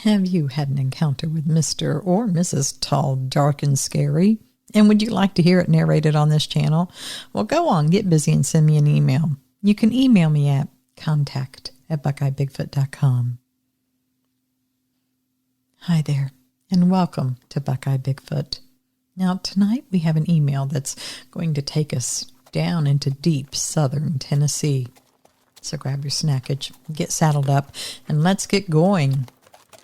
Have you had an encounter with Mr. or Mrs. Tall, Dark, and Scary? And would you like to hear it narrated on this channel? Well, go on, get busy and send me an email. You can email me at contact@buckeyebigfoot.com. Hi there, and welcome to Buckeye Bigfoot. Now, tonight we have an email that's going to take us down into deep southern Tennessee. So grab your snackage, get saddled up, and let's get going.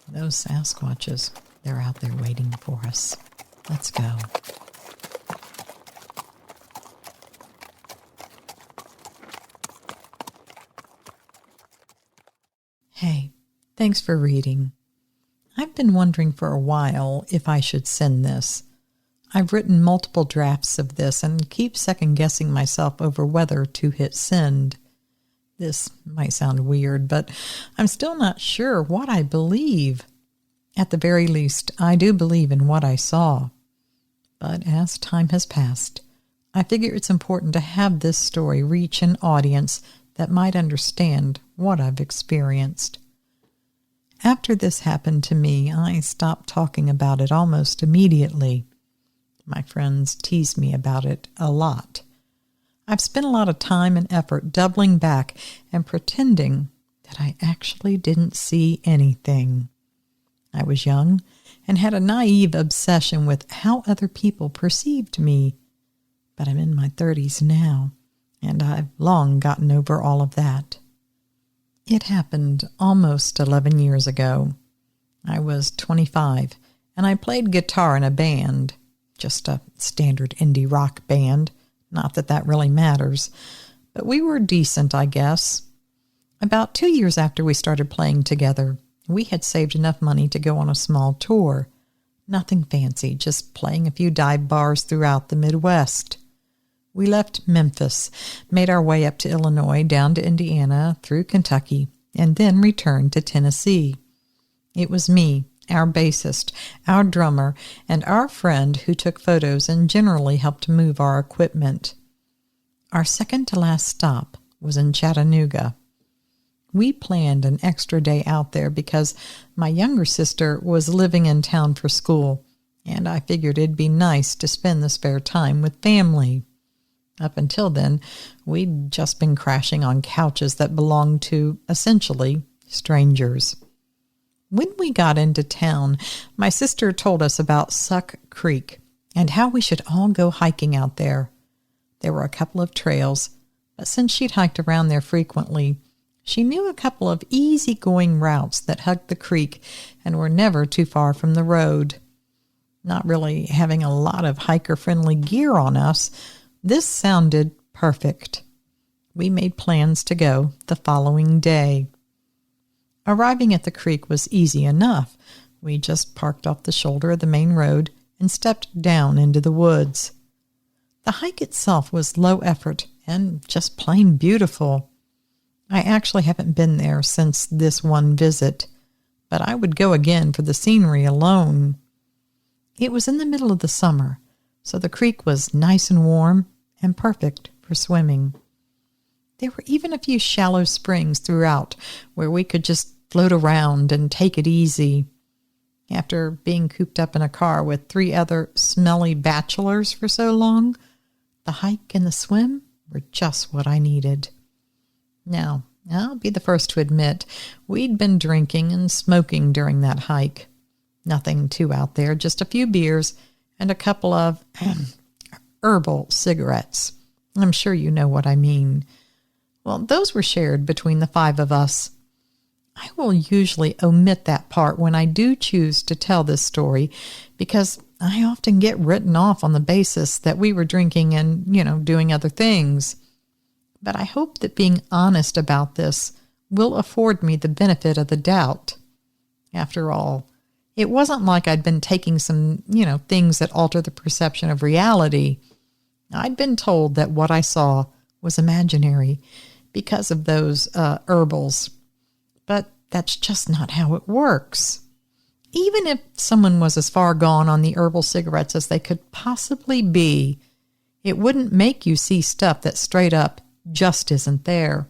Those Sasquatches, they're out there waiting for us. Let's go. Hey, thanks for reading. I've been wondering for a while if I should send this. I've written multiple drafts of this and keep second-guessing myself over whether to hit send. This might sound weird, but I'm still not sure what I believe. At the very least, I do believe in what I saw. But as time has passed, I figure it's important to have this story reach an audience that might understand what I've experienced. After this happened to me, I stopped talking about it almost immediately. My friends tease me about it a lot. I've spent a lot of time and effort doubling back and pretending that I actually didn't see anything. I was young and had a naive obsession with how other people perceived me. But I'm in my 30s now, and I've long gotten over all of that. It happened almost 11 years ago. I was 25, and I played guitar in a band, just a standard indie rock band. Not that that really matters, but we were decent, I guess. About 2 years after we started playing together, we had saved enough money to go on a small tour. Nothing fancy, just playing a few dive bars throughout the Midwest. We left Memphis, made our way up to Illinois, down to Indiana, through Kentucky, and then returned to Tennessee. It was me, our bassist, our drummer, and our friend who took photos and generally helped move our equipment. Our second to last stop was in Chattanooga. We planned an extra day out there because my younger sister was living in town for school, and I figured it'd be nice to spend the spare time with family. Up until then, we'd just been crashing on couches that belonged to, essentially, strangers. When we got into town, my sister told us about Suck Creek and how we should all go hiking out there. There were a couple of trails, but since she'd hiked around there frequently, she knew a couple of easy-going routes that hugged the creek and were never too far from the road. Not really having a lot of hiker-friendly gear on us, this sounded perfect. We made plans to go the following day. Arriving at the creek was easy enough. We just parked off the shoulder of the main road and stepped down into the woods. The hike itself was low effort and just plain beautiful. I actually haven't been there since this one visit, but I would go again for the scenery alone. It was in the middle of the summer, so the creek was nice and warm and perfect for swimming. There were even a few shallow springs throughout where we could just float around and take it easy. After being cooped up in a car with 3 other smelly bachelors for so long, the hike and the swim were just what I needed. Now, I'll be the first to admit we'd been drinking and smoking during that hike. Nothing too out there, just a few beers and a couple of herbal cigarettes. I'm sure you know what I mean. Well, those were shared between the 5 of us. I will usually omit that part when I do choose to tell this story because I often get written off on the basis that we were drinking and, doing other things. But I hope that being honest about this will afford me the benefit of the doubt. After all, it wasn't like I'd been taking some, things that alter the perception of reality. I'd been told that what I saw was imaginary because of those herbals. But that's just not how it works. Even if someone was as far gone on the herbal cigarettes as they could possibly be, it wouldn't make you see stuff that straight up just isn't there.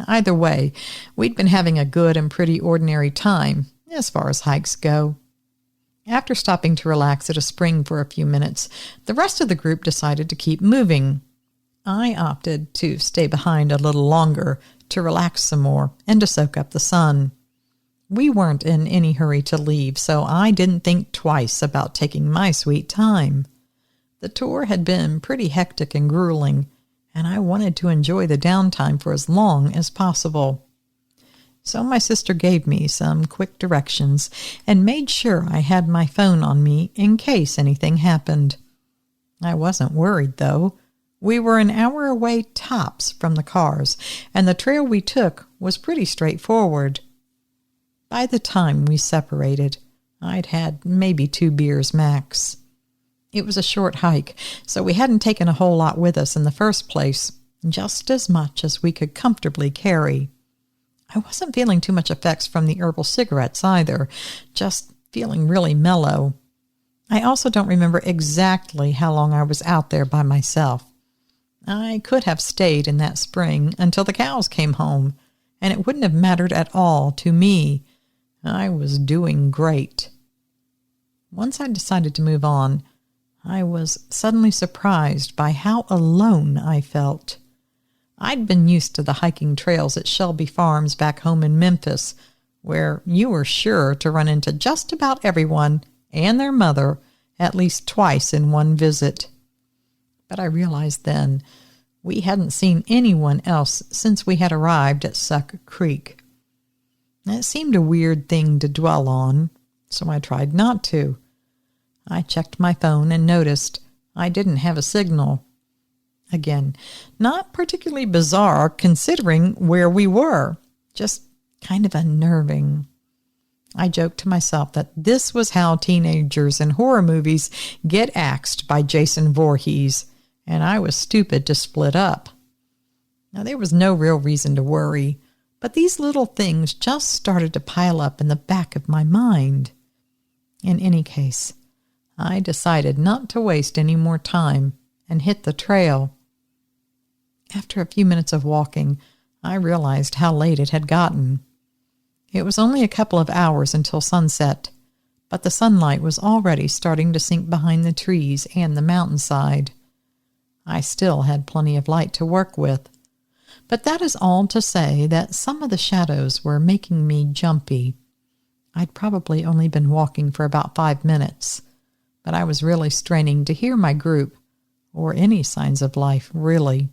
Either way, we'd been having a good and pretty ordinary time, as far as hikes go. After stopping to relax at a spring for a few minutes, the rest of the group decided to keep moving. I opted to stay behind a little longer to relax some more and to soak up the sun. We weren't in any hurry to leave, so I didn't think twice about taking my sweet time. The tour had been pretty hectic and grueling, and I wanted to enjoy the downtime for as long as possible. So my sister gave me some quick directions and made sure I had my phone on me in case anything happened. I wasn't worried, though. We were an hour away tops from the cars, and the trail we took was pretty straightforward. By the time we separated, I'd had maybe 2 beers max. It was a short hike, so we hadn't taken a whole lot with us in the first place, just as much as we could comfortably carry. I wasn't feeling too much effects from the herbal cigarettes either, just feeling really mellow. I also don't remember exactly how long I was out there by myself. I could have stayed in that spring until the cows came home, and it wouldn't have mattered at all to me. I was doing great. Once I decided to move on, I was suddenly surprised by how alone I felt. I'd been used to the hiking trails at Shelby Farms back home in Memphis, where you were sure to run into just about everyone and their mother at least twice in one visit. But I realized then we hadn't seen anyone else since we had arrived at Suck Creek. It seemed a weird thing to dwell on, so I tried not to. I checked my phone and noticed I didn't have a signal. Again, not particularly bizarre considering where we were, just kind of unnerving. I joked to myself that this was how teenagers in horror movies get axed by Jason Voorhees, and I was stupid to split up. Now, there was no real reason to worry, but these little things just started to pile up in the back of my mind. In any case, I decided not to waste any more time and hit the trail. After a few minutes of walking, I realized how late it had gotten. It was only a couple of hours until sunset, but the sunlight was already starting to sink behind the trees and the mountainside. I still had plenty of light to work with, but that is all to say that some of the shadows were making me jumpy. I'd probably only been walking for about 5 minutes, but I was really straining to hear my group, or any signs of life, really.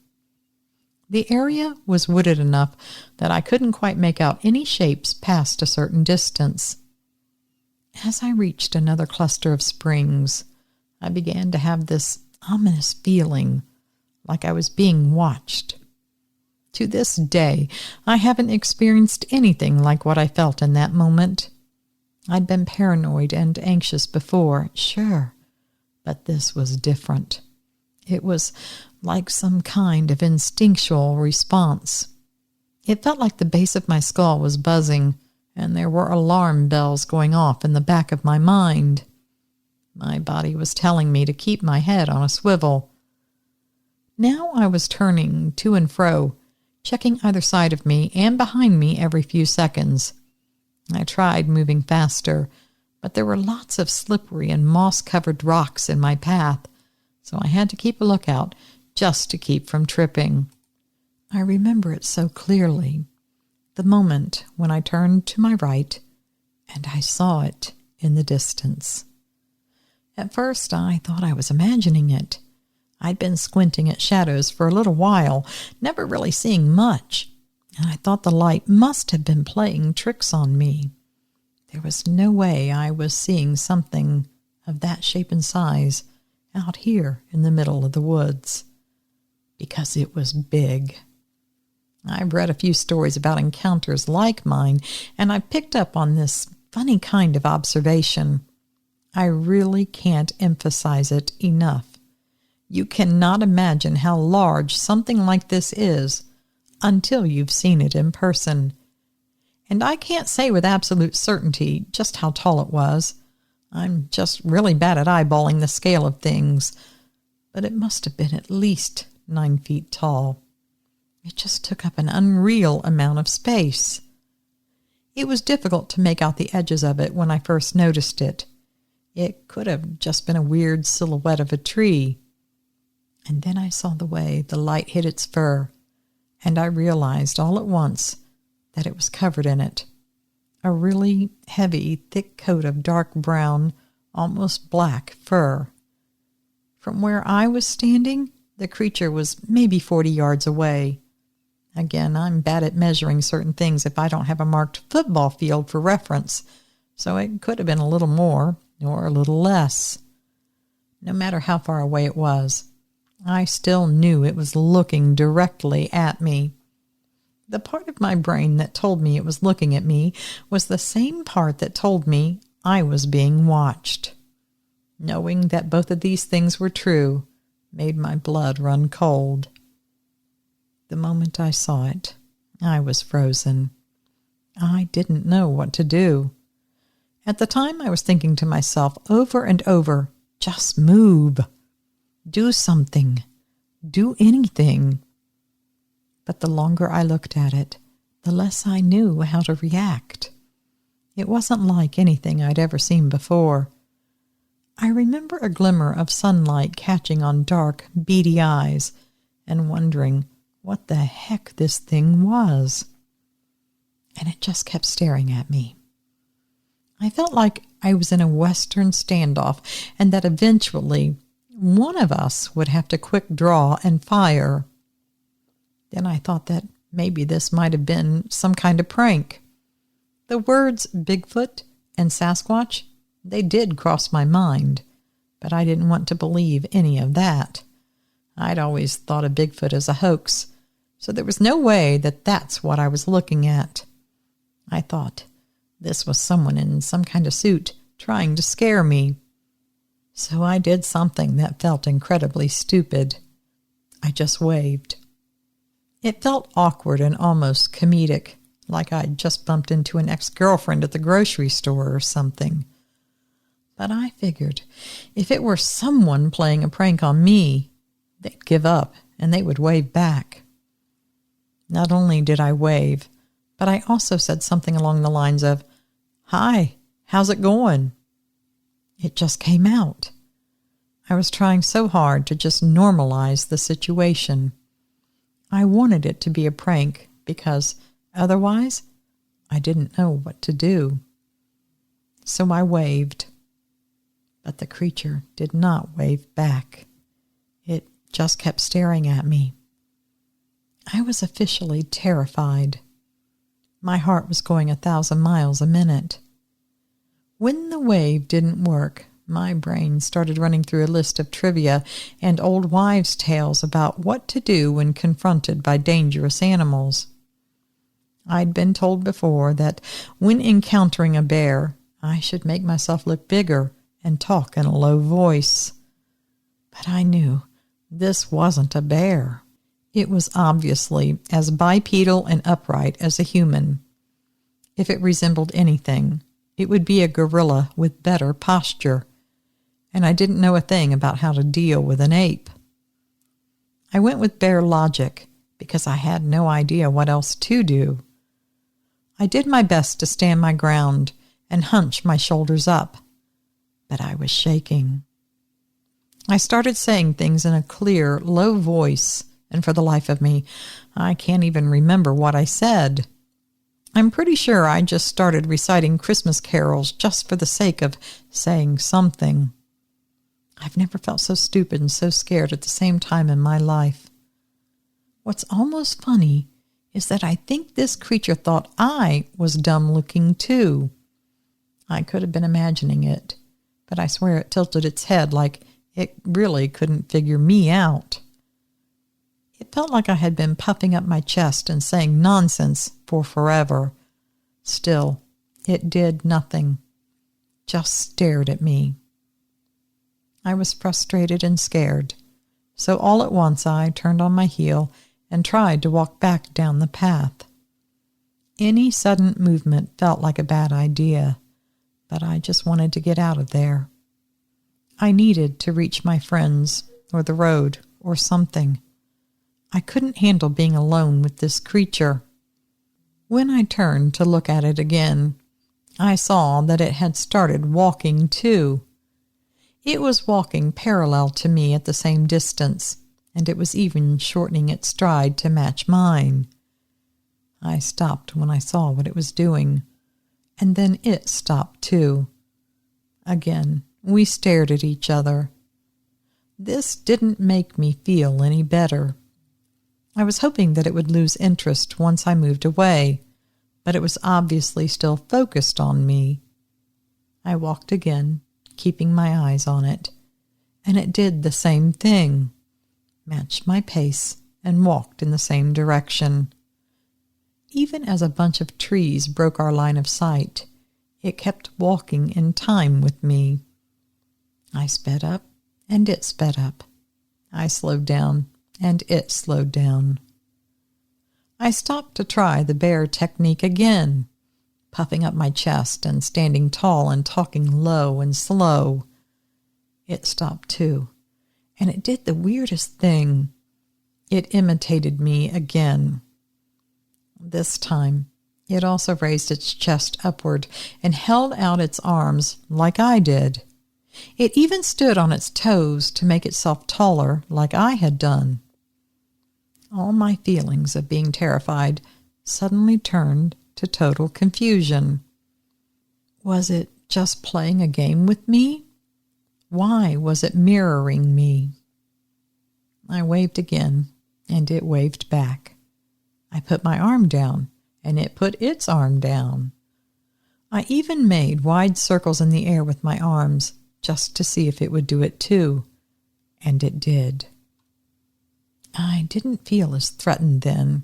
The area was wooded enough that I couldn't quite make out any shapes past a certain distance. As I reached another cluster of springs, I began to have this ominous feeling, like I was being watched. To this day, I haven't experienced anything like what I felt in that moment. I'd been paranoid and anxious before, sure, but this was different. It was like some kind of instinctual response. It felt like the base of my skull was buzzing, and there were alarm bells going off in the back of my mind. My body was telling me to keep my head on a swivel. Now I was turning to and fro, checking either side of me and behind me every few seconds. I tried moving faster, but there were lots of slippery and moss-covered rocks in my path, so I had to keep a lookout just to keep from tripping. I remember it so clearly, the moment when I turned to my right and I saw it in the distance. At first, I thought I was imagining it. I'd been squinting at shadows for a little while, never really seeing much, and I thought the light must have been playing tricks on me. There was no way I was seeing something of that shape and size out here in the middle of the woods, because it was big. I've read a few stories about encounters like mine, and I picked up on this funny kind of observation. I really can't emphasize it enough. You cannot imagine how large something like this is until you've seen it in person. And I can't say with absolute certainty just how tall it was. I'm just really bad at eyeballing the scale of things, but it must have been at least 9 feet tall. It just took up an unreal amount of space. It was difficult to make out the edges of it when I first noticed it. It could have just been a weird silhouette of a tree. And then I saw the way the light hit its fur, and I realized all at once that it was covered in it. A really heavy, thick coat of dark brown, almost black fur. From where I was standing, the creature was maybe 40 yards away. Again, I'm bad at measuring certain things if I don't have a marked football field for reference, so it could have been a little more or a little less. No matter how far away it was, I still knew it was looking directly at me. The part of my brain that told me it was looking at me was the same part that told me I was being watched. Knowing that both of these things were true made my blood run cold. The moment I saw it, I was frozen. I didn't know what to do. At the time, I was thinking to myself over and over, just move. Do something. Do anything. But the longer I looked at it, the less I knew how to react. It wasn't like anything I'd ever seen before. I remember a glimmer of sunlight catching on dark, beady eyes and wondering what the heck this thing was. And it just kept staring at me. I felt like I was in a Western standoff and that eventually one of us would have to quick draw and fire. Then I thought that maybe this might have been some kind of prank. The words Bigfoot and Sasquatch, they did cross my mind, but I didn't want to believe any of that. I'd always thought of Bigfoot as a hoax, so there was no way that that's what I was looking at. I thought this was someone in some kind of suit trying to scare me. So I did something that felt incredibly stupid. I just waved. It felt awkward and almost comedic, like I'd just bumped into an ex-girlfriend at the grocery store or something. But I figured if it were someone playing a prank on me, they'd give up and they would wave back. Not only did I wave, but I also said something along the lines of, "Hi, how's it going?" It just came out. I was trying so hard to just normalize the situation. I wanted it to be a prank because otherwise I didn't know what to do. So I waved. But the creature did not wave back. It just kept staring at me. I was officially terrified. My heart was going 1,000 miles a minute. When the wave didn't work, my brain started running through a list of trivia and old wives' tales about what to do when confronted by dangerous animals. I'd been told before that when encountering a bear, I should make myself look bigger and talk in a low voice. But I knew this wasn't a bear. It was obviously as bipedal and upright as a human. If it resembled anything, it would be a gorilla with better posture. And I didn't know a thing about how to deal with an ape. I went with bear logic because I had no idea what else to do. I did my best to stand my ground and hunch my shoulders up, but I was shaking. I started saying things in a clear, low voice, and for the life of me, I can't even remember what I said. I'm pretty sure I just started reciting Christmas carols just for the sake of saying something. I've never felt so stupid and so scared at the same time in my life. What's almost funny is that I think this creature thought I was dumb-looking too. I could have been imagining it, but I swear it tilted its head like it really couldn't figure me out. It felt like I had been puffing up my chest and saying nonsense for forever. Still, it did nothing, just stared at me. I was frustrated and scared, so all at once I turned on my heel and tried to walk back down the path. Any sudden movement felt like a bad idea, but I just wanted to get out of there. I needed to reach my friends, or the road, or something. I couldn't handle being alone with this creature. When I turned to look at it again, I saw that it had started walking too. It was walking parallel to me at the same distance, and it was even shortening its stride to match mine. I stopped when I saw what it was doing, and then it stopped too. Again, we stared at each other. This didn't make me feel any better. I was hoping that it would lose interest once I moved away, but it was obviously still focused on me. I walked again, keeping my eyes on it, and it did the same thing, matched my pace, and walked in the same direction. Even as a bunch of trees broke our line of sight, it kept walking in time with me. I sped up, and it sped up. I slowed down, and it slowed down. I stopped to try the bear technique again, puffing up my chest and standing tall and talking low and slow. It stopped too, and it did the weirdest thing. It imitated me again. This time, it also raised its chest upward and held out its arms like I did. It even stood on its toes to make itself taller like I had done. All my feelings of being terrified suddenly turned to total confusion. Was it just playing a game with me? Why was it mirroring me? I waved again, and it waved back. I put my arm down, and it put its arm down. I even made wide circles in the air with my arms, just to see if it would do it too, and it did. I didn't feel as threatened then,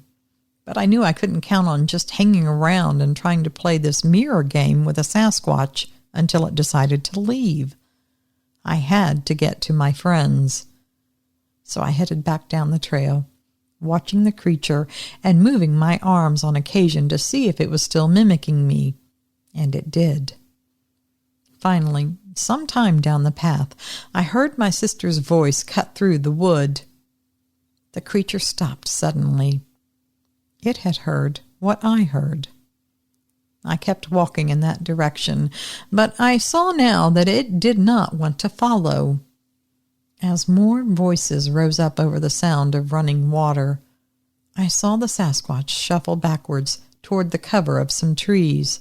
but I knew I couldn't count on just hanging around and trying to play this mirror game with a Sasquatch until it decided to leave. I had to get to my friends. So I headed back down the trail, watching the creature and moving my arms on occasion to see if it was still mimicking me, and it did. Finally, sometime down the path, I heard my sister's voice cut through the wood. The creature stopped suddenly. It had heard what I heard. I kept walking in that direction, but I saw now that it did not want to follow. As more voices rose up over the sound of running water, I saw the Sasquatch shuffle backwards toward the cover of some trees.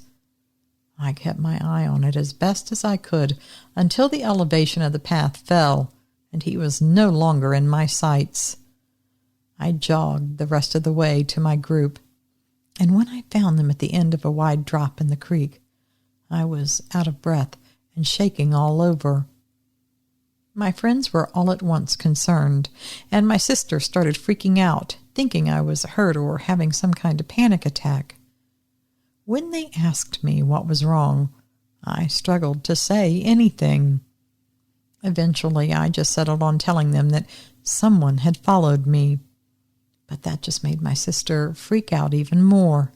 I kept my eye on it as best as I could until the elevation of the path fell, and he was no longer in my sights. I jogged the rest of the way to my group, and when I found them at the end of a wide drop in the creek, I was out of breath and shaking all over. My friends were all at once concerned, and my sister started freaking out, thinking I was hurt or having some kind of panic attack. When they asked me what was wrong, I struggled to say anything. Eventually, I just settled on telling them that someone had followed me, but that just made my sister freak out even more.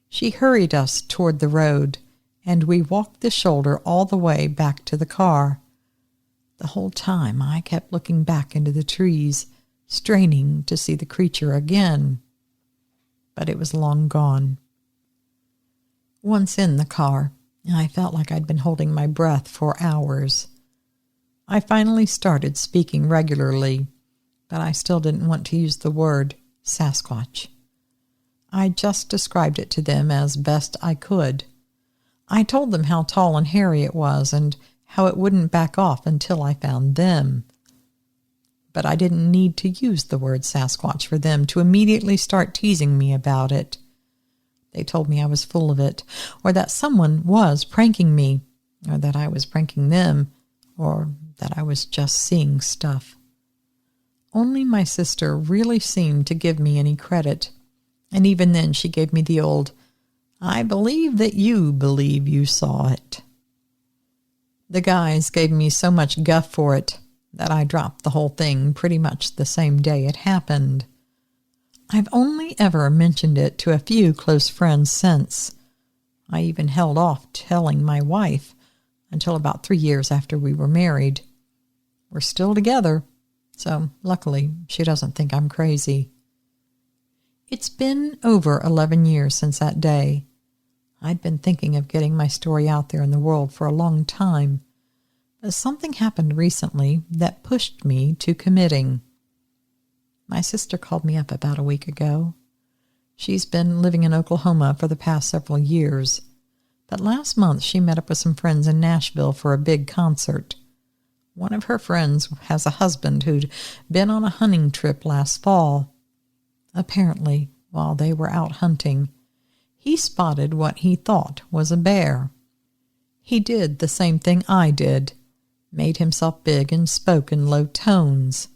She hurried us toward the road, and we walked the shoulder all the way back to the car. The whole time I kept looking back into the trees, straining to see the creature again. But it was long gone. Once in the car, I felt like I'd been holding my breath for hours. I finally started speaking regularly, but I still didn't want to use the word Sasquatch. I just described it to them as best I could. I told them how tall and hairy it was and how it wouldn't back off until I found them. But I didn't need to use the word Sasquatch for them to immediately start teasing me about it. They told me I was full of it, or that someone was pranking me, or that I was pranking them, or that I was just seeing stuff. Only my sister really seemed to give me any credit, and even then she gave me the old, "I believe that you believe you saw it." The guys gave me so much guff for it that I dropped the whole thing pretty much the same day it happened. I've only ever mentioned it to a few close friends since. I even held off telling my wife until about 3 years after we were married. We're still together, so luckily she doesn't think I'm crazy. It's been over 11 years since that day. I'd been thinking of getting my story out there in the world for a long time, but something happened recently that pushed me to committing. My sister called me up about a week ago. She's been living in Oklahoma for the past several years, but last month she met up with some friends in Nashville for a big concert. One of her friends has a husband who'd been on a hunting trip last fall. Apparently, while they were out hunting, he spotted what he thought was a bear. He did the same thing I did, made himself big and spoke in low tones.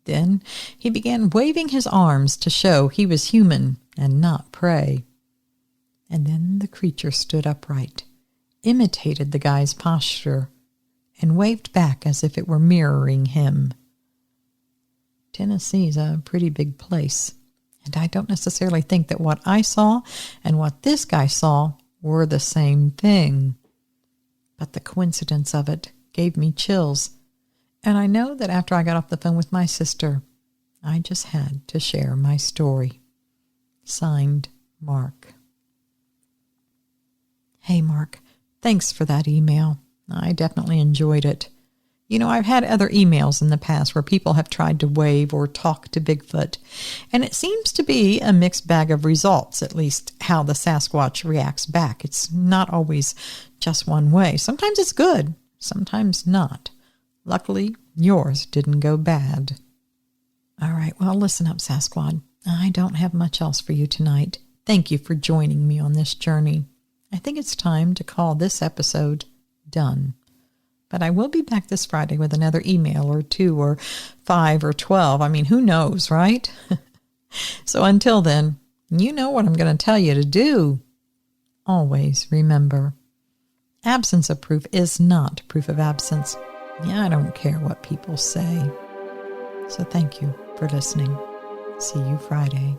Then he began waving his arms to show he was human and not prey. And then the creature stood upright, imitated the guy's posture, and waved back as if it were mirroring him. Tennessee's a pretty big place, and I don't necessarily think that what I saw and what this guy saw were the same thing. But the coincidence of it gave me chills, and I know that after I got off the phone with my sister, I just had to share my story. Signed, Mark. Hey, Mark, thanks for that email. I definitely enjoyed it. You know, I've had other emails in the past where people have tried to wave or talk to Bigfoot, and it seems to be a mixed bag of results, at least how the Sasquatch reacts back. It's not always just one way. Sometimes it's good, sometimes not. Luckily, yours didn't go bad. All right, well, listen up, Sasquatch. I don't have much else for you tonight. Thank you for joining me on this journey. I think it's time to call this episode done. But I will be back this Friday with another email or 2 or 5 or 12. I mean, who knows, right? So until then, you know what I'm going to tell you to do. Always remember, absence of proof is not proof of absence. Yeah, I don't care what people say. So thank you for listening. See you Friday.